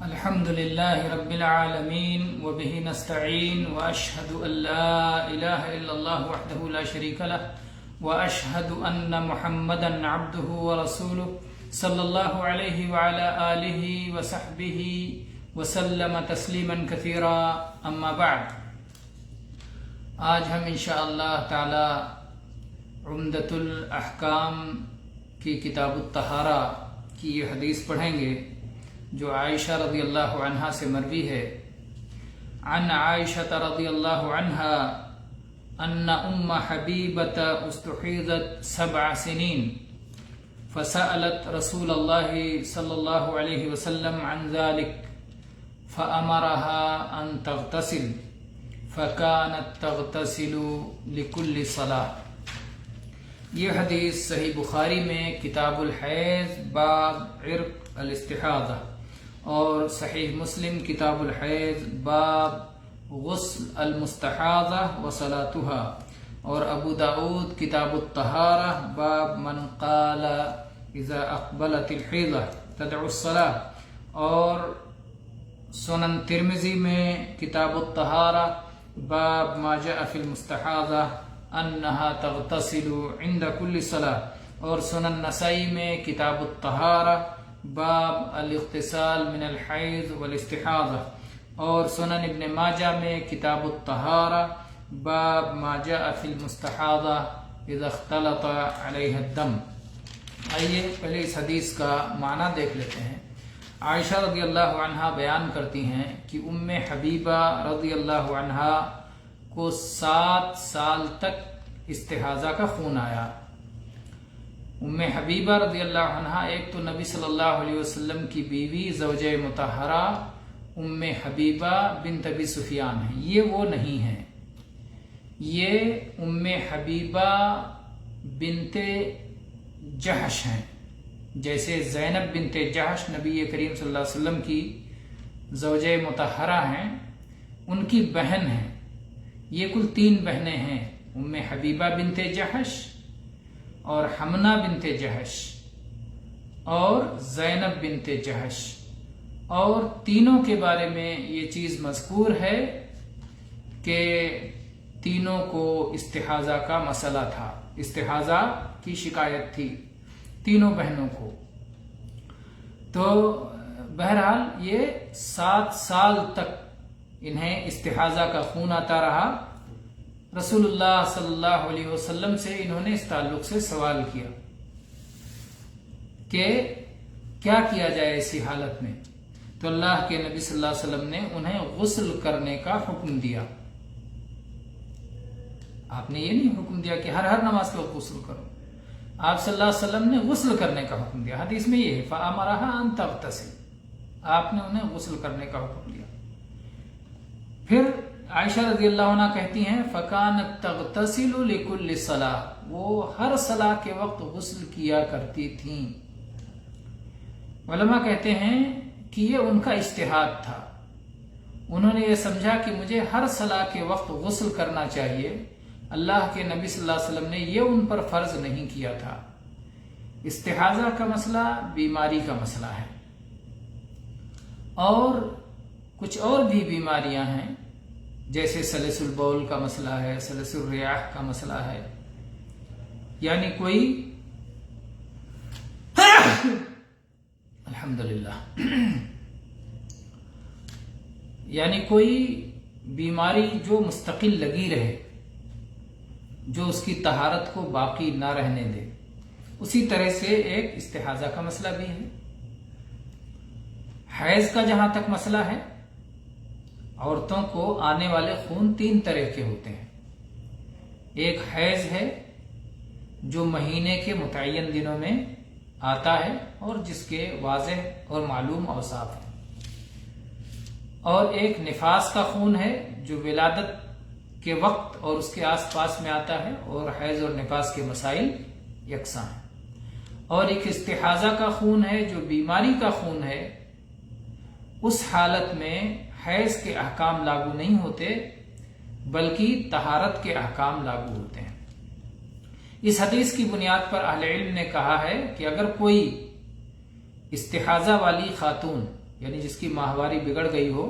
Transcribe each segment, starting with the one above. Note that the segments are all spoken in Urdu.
الحمد لله رب العالمين وبه نستعين وأشهد أن لا إله إلا الله وحده لا شريك له وأشهد أن محمدا عبده ورسوله صلى الله عليه وعلى آله وصحبه وسلم تسلیما کثیرا اما بعد. آج ہم انشاءاللہ تعالی عمدۃ الاحکام کی کتاب الطہارہ کی یہ حدیث پڑھیں گے جو عائشہ رضی اللہ عنہا سے مروی ہے. عن عائشہ رضی اللہ عنہا ان ام حبیبۃ استحیضت 7 سنین فسألت رسول اللہ صلی اللہ علیہ وسلم عن ذلك فأمرها أن تغتسل فكانت تغتسل لكل صلاة. یہ حدیث صحیح بخاری میں کتاب الحیض باب عرق الاستحاضہ اور صحیح مسلم کتاب الحیض باب غسل المستحاضہ وصلاتها اور ابو داود کتاب الطہارہ باب من قال اذا اقبلت الحیضہ تدعو الصلاة اور سنن ترمذی میں کتاب الطہارہ باب ما جاء فی المستحاضہ انہا تغتسل عند کل صلاة اور سنن نسائی میں کتاب الطہارہ باب الاغتسال من الحیض والاستحاضہ اور سنن ابن ماجہ میں کتاب الطہارہ باب ما جاء فی المستحاضہ اذا اختلط علیہ الدم. آئیے پہلے اس حدیث کا معنی دیکھ لیتے ہیں. عائشہ رضی اللہ عنہا بیان کرتی ہیں کہ ام حبیبہ رضی اللہ عنہا کو 7 سال تک استحاضہ کا خون آیا. ام حبیبہ رضی اللہ عنہا ایک تو نبی صلی اللہ علیہ وسلم کی بیوی زوجہ مطہرہ ام حبیبہ بنت ابی سفیان ہیں. یہ وہ نہیں ہیں، یہ ام حبیبہ بنت جہش ہیں. جیسے زینب بنت جہش نبی کریم صلی اللہ علیہ وسلم کی زوجہ مطہرہ ہیں، ان کی بہن ہیں. یہ کل 3 بہنیں ہیں، ام حبیبہ بنت جہش اور حمنہ بنت جہش اور زینب بنت جہش. اور تینوں کے بارے میں یہ چیز مذکور ہے کہ تینوں کو استحاضہ کا مسئلہ تھا، استحاضہ کی شکایت تھی تینوں بہنوں کو. تو بہرحال یہ 7 سال تک انہیں استحاضہ کا خون آتا رہا. رسول اللہ صلی اللہ علیہ وسلم سے انہوں نے اس تعلق سے سوال کیا کہ کیا کیا جائے ایسی حالت میں. تو اللہ کے نبی صلی اللہ علیہ وسلم نے انہیں غسل کرنے کا حکم دیا. آپ نے یہ نہیں حکم دیا کہ ہر نماز کے وقت غسل کرو، آپ صلی اللہ علیہ وسلم نے غسل کرنے کا حکم دیا. حدیث میں یہ ہے فَأَمَرَهَا أَن تَغْتَسِلَ، آپ نے انہیں غسل کرنے کا حکم دیا. پھر عائشہ رضی اللہ عنہ کہتی ہیں فَكَانَتْ تَغْتَسِلُ لِكُلِّ صَلَاةٍ، وہ ہر صلاح کے وقت غسل کیا کرتی تھیں. علماء کہتے ہیں کہ یہ ان کا اجتہاد تھا. انہوں نے یہ سمجھا کہ مجھے ہر صلاح کے وقت غسل کرنا چاہیے. اللہ کے نبی صلی اللہ علیہ وسلم نے یہ ان پر فرض نہیں کیا تھا. استحاضہ کا مسئلہ بیماری کا مسئلہ ہے، اور کچھ اور بھی بیماریاں ہیں جیسے سلس البول کا مسئلہ ہے، سلس الریاح کا مسئلہ ہے. یعنی کوئی الحمدللہ یعنی کوئی بیماری جو مستقل لگی رہے، جو اس کی طہارت کو باقی نہ رہنے دے. اسی طرح سے ایک استحاضہ کا مسئلہ بھی ہے. حیض کا جہاں تک مسئلہ ہے، عورتوں کو آنے والے خون 3 طرح کے ہوتے ہیں. ایک حیض ہے جو مہینے کے متعین دنوں میں آتا ہے اور جس کے واضح اور معلوم اوصاف ہیں. اور ایک نفاس کا خون ہے جو ولادت کے وقت اور اس کے آس پاس میں آتا ہے، اور حیض اور نفاس کے مسائل یکساں ہیں. اور ایک استحاضہ کا خون ہے جو بیماری کا خون ہے. اس حالت میں حیض کے احکام لاگو نہیں ہوتے بلکہ طہارت کے احکام لاگو ہوتے ہیں. اس حدیث کی بنیاد پر اہل علم نے کہا ہے کہ اگر کوئی استحاضہ والی خاتون یعنی جس کی ماہواری بگڑ گئی ہو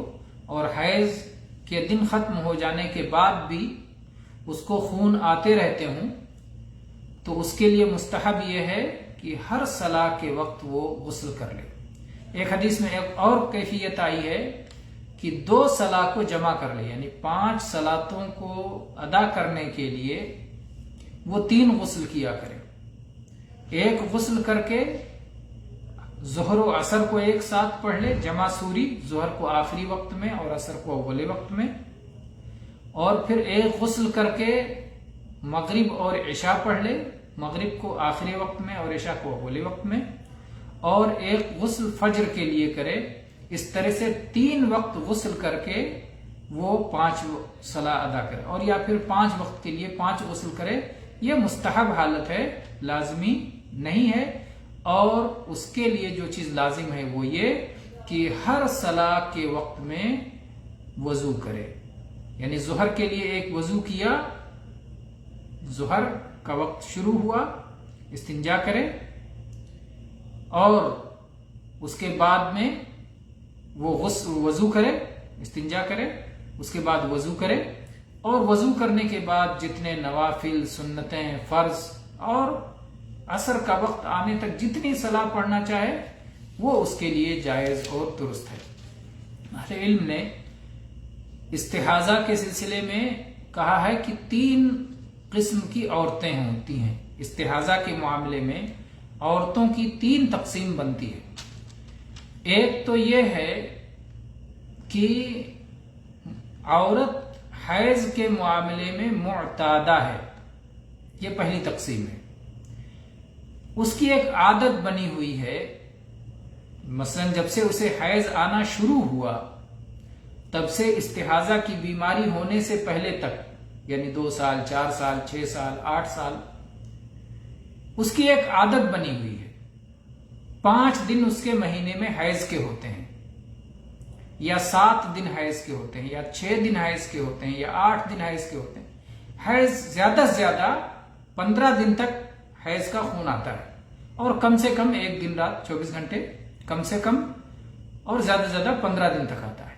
اور حیض کے دن ختم ہو جانے کے بعد بھی اس کو خون آتے رہتے ہوں، تو اس کے لیے مستحب یہ ہے کہ ہر صلاح کے وقت وہ غسل کر لے۔ ایک حدیث میں ایک اور کیفیت آئی ہے کہ 2 صلاح کو جمع کر لے، یعنی 5 صلاتوں کو ادا کرنے کے لیے وہ 3 غسل کیا کرے۔ ایک غسل کر کے ظہر و عصر کو ایک ساتھ پڑھ لے، جمع سوری، ظہر کو آخری وقت میں اور عصر کو اول وقت میں، اور پھر ایک غسل کر کے مغرب اور عشاء پڑھ لے، مغرب کو آخری وقت میں اور عشاء کو اول وقت میں، اور ایک غسل فجر کے لیے کرے۔ اس طرح سے 3 وقت غسل کر کے وہ 5 صلاح ادا کرے، اور یا پھر 5 وقت کے لیے 5 غسل کرے۔ یہ مستحب حالت ہے، لازمی نہیں ہے۔ اور اس کے لیے جو چیز لازم ہے وہ یہ کہ ہر صلاح کے وقت میں وضو کرے، یعنی ظہر کے لیے ایک وضو کیا، ظہر کا وقت شروع ہوا، استنجا کرے، اور اس کے بعد میں وہ وضو کرے، استنجا کرے، اس کے بعد وضو کرے، اور وضو کرنے کے بعد جتنے نوافل، سنتیں، فرض اور عصر کا وقت آنے تک جتنی صلاح پڑھنا چاہے وہ اس کے لیے جائز اور درست ہے۔ اہل علم نے استحاضہ کے سلسلے میں کہا ہے کہ 3 قسم کی عورتیں ہوتی ہیں۔ استحاضہ کے معاملے میں عورتوں کی 3 تقسیم بنتی ہے۔ ایک تو یہ ہے کہ عورت حیض کے معاملے میں معتادہ ہے، یہ پہلی تقسیم ہے۔ اس کی ایک عادت بنی ہوئی ہے، مثلا جب سے اسے حیض آنا شروع ہوا تب سے استحاضہ کی بیماری ہونے سے پہلے تک، یعنی 2 سال، 4 سال، 6 سال، 8 سال، اس کی ایک عادت بنی ہوئی ہے۔ 5 دن اس کے مہینے میں حیض کے ہوتے ہیں، یا 7 دن حیض کے ہوتے ہیں، یا 6 دن حیض کے ہوتے ہیں، یا 8 دن حیض کے ہوتے ہیں۔ حیض زیادہ سے زیادہ 15 دن تک حیض کا خون آتا ہے، اور کم سے کم 1 دن رات 24 گھنٹے کم سے کم، اور زیادہ سے زیادہ 15 دن تک آتا ہے۔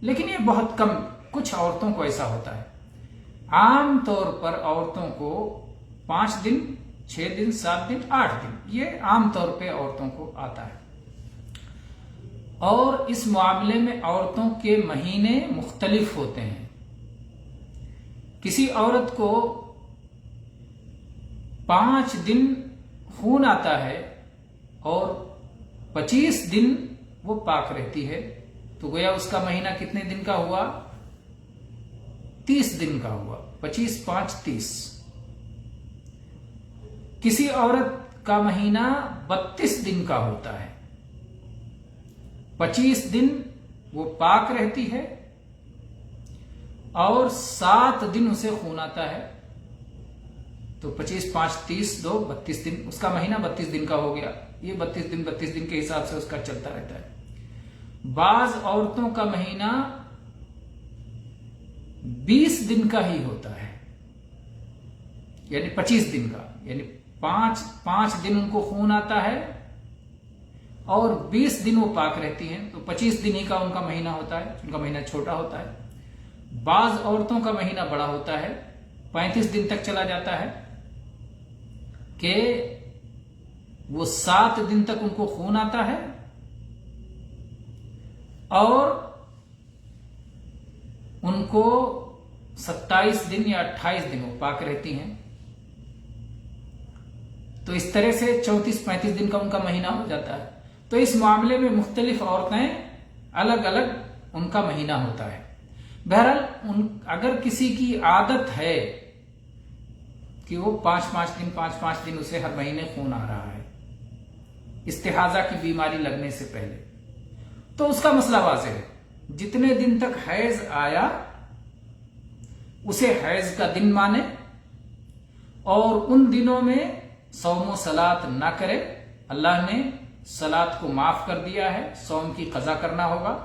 لیکن یہ بہت کم، کچھ عورتوں کو ایسا ہوتا ہے۔ عام طور پر عورتوں کو 5 دن، 6 دن، 7 دن، 8 دن، یہ عام طور پہ عورتوں کو آتا ہے۔ اور اس معاملے میں عورتوں کے مہینے مختلف ہوتے ہیں۔ کسی عورت کو 5 دن خون آتا ہے اور 25 دن وہ پاک رہتی ہے، تو گویا اس کا مہینہ کتنے دن کا ہوا؟ 30 دن کا ہوا۔ 25 5 30۔ کسی عورت کا مہینہ 32 دن کا ہوتا ہے، 25 دن وہ پاک رہتی ہے اور 7 دن اسے خون آتا ہے، تو 25 5 30 2 32 دن، اس کا مہینہ 32 دن کا ہو گیا۔ یہ 32 دن کے حساب سے اس کا چلتا رہتا ہے۔ بعض عورتوں کا مہینہ 20 دن کا ہی ہوتا ہے، یعنی 25 دن کا، یعنی 5 دن ان کو خون آتا ہے اور 20 دن وہ پاک رہتی ہیں، تو 25 دن ہی کا ان کا مہینہ ہوتا ہے، ان کا مہینہ چھوٹا ہوتا ہے۔ بعض عورتوں کا مہینہ بڑا ہوتا ہے، 35 دن تک چلا جاتا ہے کہ وہ 7 دن تک ان کو خون آتا ہے اور ان کو 27 دن یا 28 دن وہ پاک رہتی ہیں۔ تو اس طرح سے 34-35 دن کا ان کا مہینہ ہو جاتا ہے۔ تو اس معاملے میں مختلف عورتیں الگ الگ ان کا مہینہ ہوتا ہے۔ بہرحال اگر کسی کی عادت ہے کہ وہ 5 دن اسے ہر مہینے خون آ رہا ہے استحاضہ کی بیماری لگنے سے پہلے، تو اس کا مسئلہ واضح ہے۔ جتنے دن تک حیض آیا اسے حیض کا دن مانے اور ان دنوں میں صوم و صلات نہ کرے۔ اللہ نے صلات کو معاف کر دیا ہے، صوم کی قضا کرنا ہوگا،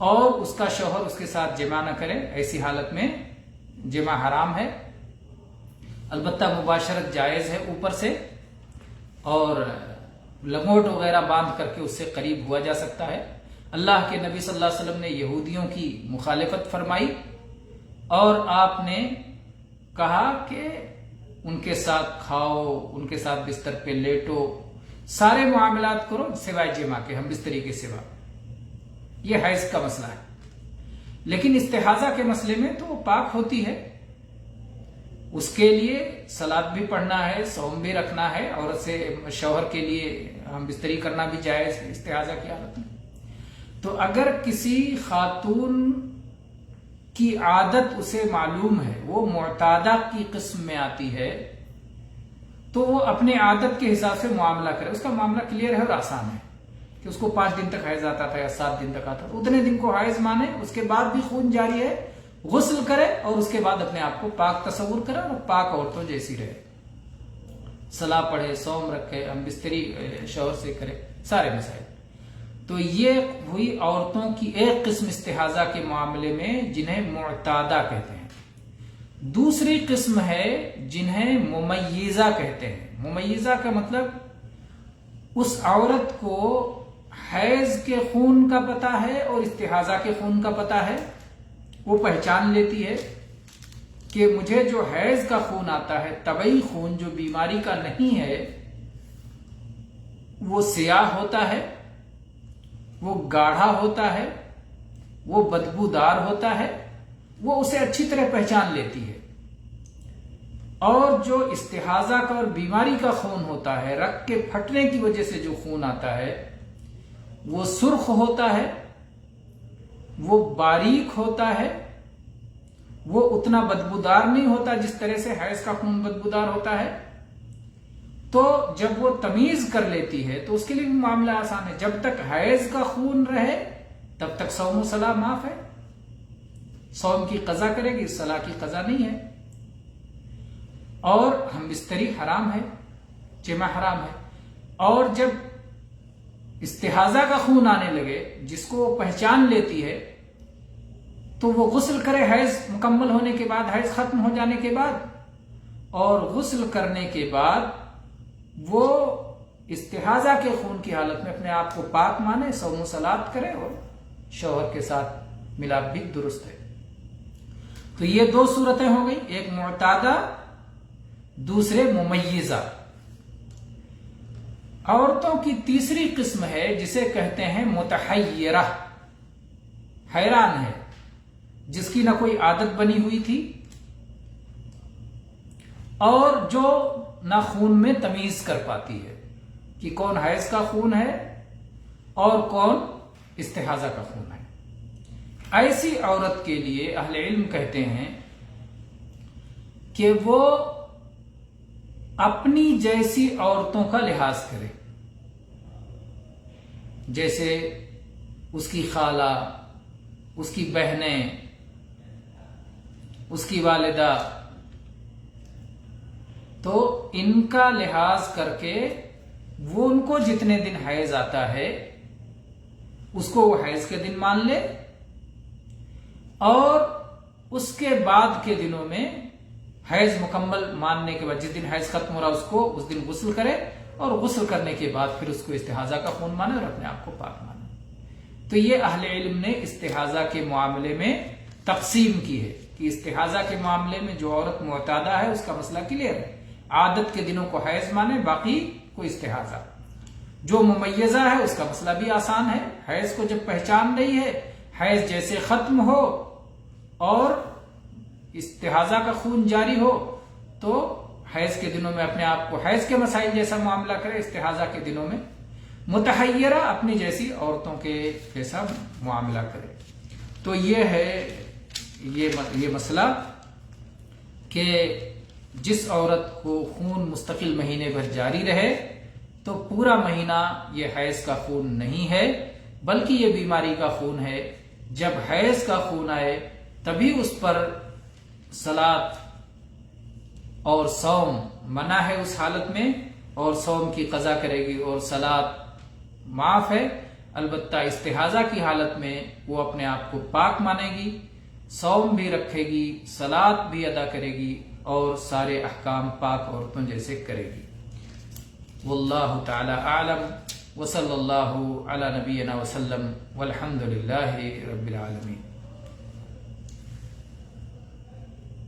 اور اس کا شوہر اس کے ساتھ جمع نہ کرے۔ ایسی حالت میں جمع حرام ہے، البتہ مباشرت جائز ہے اوپر سے، اور لنگوٹ وغیرہ باندھ کر کے اس سے قریب ہوا جا سکتا ہے۔ اللہ کے نبی صلی اللہ علیہ وسلم نے یہودیوں کی مخالفت فرمائی اور آپ نے کہا کہ ان کے ساتھ کھاؤ، ان کے ساتھ بستر پہ لیٹو، سارے معاملات کرو سوائے جماع کے، ہم بستری کے سوا۔ یہ حیض کا مسئلہ ہے۔ لیکن استحاضہ کے مسئلے میں تو وہ پاک ہوتی ہے، اس کے لیے صلاۃ بھی پڑھنا ہے، صوم بھی رکھنا ہے، عورت سے شوہر کے لیے ہم بستری کرنا بھی جائز ہے استحاضہ کی حالت میں۔ تو اگر کسی خاتون کی عادت اسے معلوم ہے، وہ معتادہ کی قسم میں آتی ہے، تو وہ اپنے عادت کے حساب سے معاملہ کرے۔ اس کا معاملہ کلیئر ہے اور آسان ہے کہ اس کو 5 دن تک حیض آتا تھا یا 7 دن تک آتا تھا، اتنے دن کو حیض مانے، اس کے بعد بھی خون جاری ہے، غسل کرے اور اس کے بعد اپنے آپ کو پاک تصور کرے اور پاک عورتوں جیسی رہے، صلاۃ پڑھے، صوم رکھے، ہم بستری شوہر سے کرے، سارے مسائل۔ تو یہ ہوئی عورتوں کی ایک قسم استحاضہ کے معاملے میں جنہیں معتادہ کہتے ہیں۔ دوسری قسم ہے جنہیں ممیزہ کہتے ہیں۔ ممیزہ کا مطلب اس عورت کو حیض کے خون کا پتہ ہے اور استحاضہ کے خون کا پتہ ہے، وہ پہچان لیتی ہے کہ مجھے جو حیض کا خون آتا ہے، طبعی خون جو بیماری کا نہیں ہے، وہ سیاہ ہوتا ہے، وہ گاڑھا ہوتا ہے، وہ بدبودار ہوتا ہے، وہ اسے اچھی طرح پہچان لیتی ہے۔ اور جو استحاضہ کا اور بیماری کا خون ہوتا ہے، رگ کے پھٹنے کی وجہ سے جو خون آتا ہے، وہ سرخ ہوتا ہے، وہ باریک ہوتا ہے، وہ اتنا بدبودار نہیں ہوتا جس طرح سے حیض کا خون بدبودار ہوتا ہے۔ تو جب وہ تمیز کر لیتی ہے تو اس کے لیے بھی معاملہ آسان ہے۔ جب تک حیض کا خون رہے تب تک صوم و صلاح معاف ہے، صوم کی قضا کرے گی، صلاح کی قضا نہیں ہے، اور ہم بستری حرام ہے، جماع حرام ہے۔ اور جب استحاضہ کا خون آنے لگے جس کو وہ پہچان لیتی ہے تو وہ غسل کرے حیض مکمل ہونے کے بعد، حیض ختم ہو جانے کے بعد، اور غسل کرنے کے بعد وہ استحاضہ کے خون کی حالت میں اپنے آپ کو پاک مانے، صوم و صلاۃ کرے اور شوہر کے ساتھ ملاپ بھی درست ہے۔ تو یہ 2 صورتیں ہو گئی، ایک معتادہ، دوسرے ممیزہ۔ عورتوں کی تیسری قسم ہے جسے کہتے ہیں متحیرہ، حیران ہے، جس کی نہ کوئی عادت بنی ہوئی تھی اور جو نہ خون میں تمیز کر پاتی ہے کہ کون حیض کا خون ہے اور کون استحاضہ کا خون ہے۔ ایسی عورت کے لیے اہل علم کہتے ہیں کہ وہ اپنی جیسی عورتوں کا لحاظ کرے، جیسے اس کی خالہ، اس کی بہنیں، اس کی والدہ، تو ان کا لحاظ کر کے وہ ان کو جتنے دن حیض آتا ہے اس کو وہ حیض کے دن مان لے، اور اس کے بعد کے دنوں میں حیض مکمل ماننے کے بعد جس دن حیض ختم ہو رہا اس کو اس دن غسل کرے، اور غسل کرنے کے بعد پھر اس کو استحاضہ کا خون مانے اور اپنے آپ کو پاک مانے۔ تو یہ اہل علم نے استحاضہ کے معاملے میں تقسیم کی ہے کہ استحاضہ کے معاملے میں جو عورت معتادہ ہے اس کا مسئلہ کلیئر ہے، عادت کے دنوں کو حیض مانے، باقی کو استحاضہ۔ جو ممیزہ ہے اس کا مسئلہ بھی آسان ہے، حیض کو جب پہچان رہی ہے، حیض جیسے ختم ہو اور استحاضہ کا خون جاری ہو تو حیض کے دنوں میں اپنے آپ کو حیض کے مسائل جیسا معاملہ کرے، استحاضہ کے دنوں میں متحیرہ اپنی جیسی عورتوں کے جیسا معاملہ کرے۔ تو یہ ہے یہ مسئلہ کہ جس عورت کو خون مستقل مہینے بھر جاری رہے تو پورا مہینہ یہ حیض کا خون نہیں ہے بلکہ یہ بیماری کا خون ہے۔ جب حیض کا خون آئے تبھی اس پر صلاۃ اور صوم منع ہے اس حالت میں، اور صوم کی قضا کرے گی اور صلاۃ معاف ہے۔ البتہ استحاضہ کی حالت میں وہ اپنے آپ کو پاک مانے گی، صوم بھی رکھے گی، صلاۃ بھی ادا کرے گی اور سارے احکام پاک عورتوں جیسے کرے گی۔ واللہ تعالی اعلم وصلی اللہ علی نبینا وسلم والحمد للہ رب العالمین.